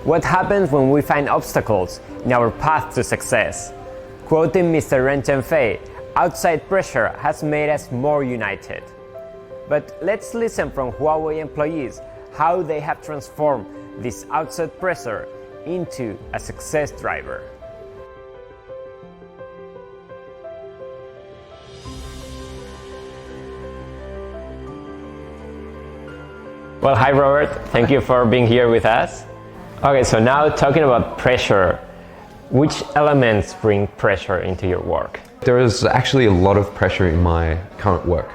What happens when we find obstacles in our path to success? Quoting Mr. Ren Zhengfei, outside pressure has made us more united. But let's listen from Huawei employees how they have transformed this outside pressure into a success driver. Well, hi Robert, thank you for being here with us. Okay, so now talking about pressure, which elements bring pressure into your work? There is actually a lot of pressure in my current work.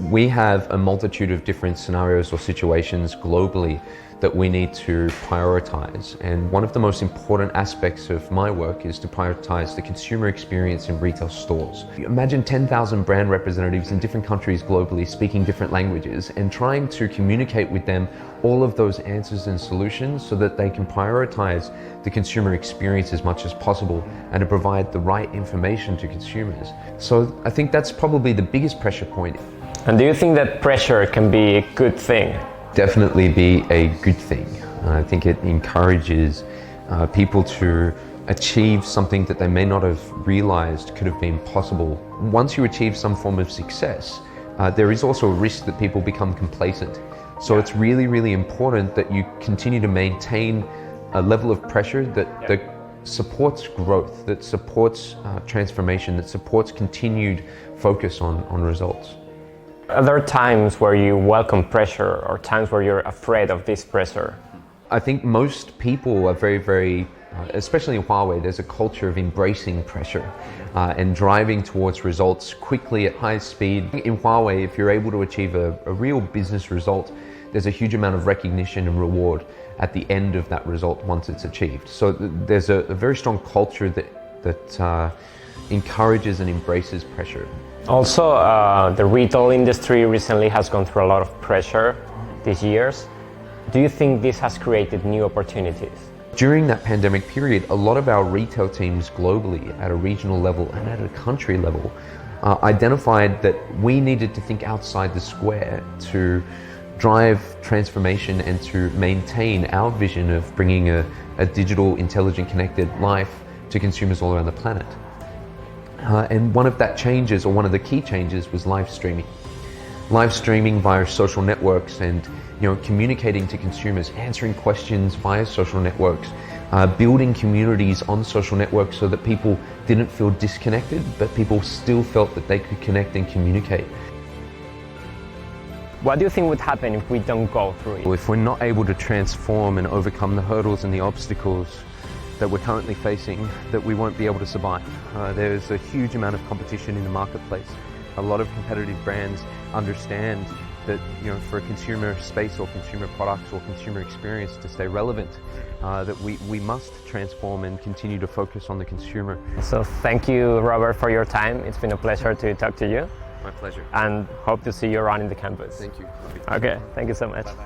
We have a multitude of different scenarios or situations globally that we need to prioritize. And one of the most important aspects of my work is to prioritize the consumer experience in retail stores. Imagine 10,000 brand representatives in different countries globally speaking different languages and trying to communicate with them all of those answers and solutions so that they can prioritize the consumer experience as much as possible and to provide the right information to consumers. So I think that's probably the biggest pressure point. And do you think that pressure can be a good thing? Definitely be a good thing. I think it encourages people to achieve something that they may not have realized could have been possible. Once you achieve some form of success, there is also a risk that people become complacent. So it's really, really important that you continue to maintain a level of pressure that supports growth, that supports transformation, that supports continued focus on results. Are there times where you welcome pressure or times where you're afraid of this pressure? I think most people are very, especially in Huawei, there's a culture of embracing pressure and driving towards results quickly at high speed. In Huawei, if you're able to achieve a real business result, there's a huge amount of recognition and reward at the end of that result once it's achieved. So there's a very strong culture that encourages and embraces pressure. Also, the retail industry recently has gone through a lot of pressure these years. Do you think this has created new opportunities? During that pandemic period, a lot of our retail teams globally at a regional level and at a country level identified that we needed to think outside the square to drive transformation and to maintain our vision of bringing a digital, intelligent, connected life to consumers all around the planet. And one of that changes, or one of the key changes, was live streaming. Live streaming via social networks and communicating to consumers, answering questions via social networks, building communities on social networks so that people didn't feel disconnected, but people still felt that they could connect and communicate. What do you think would happen if we don't go through it? If we're not able to transform and overcome the hurdles and the obstacles that we're currently facing, that we won't be able to survive. There's a huge amount of competition in the marketplace. A lot of competitive brands understand that for a consumer space or consumer products or consumer experience to stay relevant, that we must transform and continue to focus on the consumer. So thank you, Robert, for your time. It's been a pleasure to talk to you. My pleasure. And hope to see you around in the campus. Thank you. Okay, thank you so much. Bye-bye.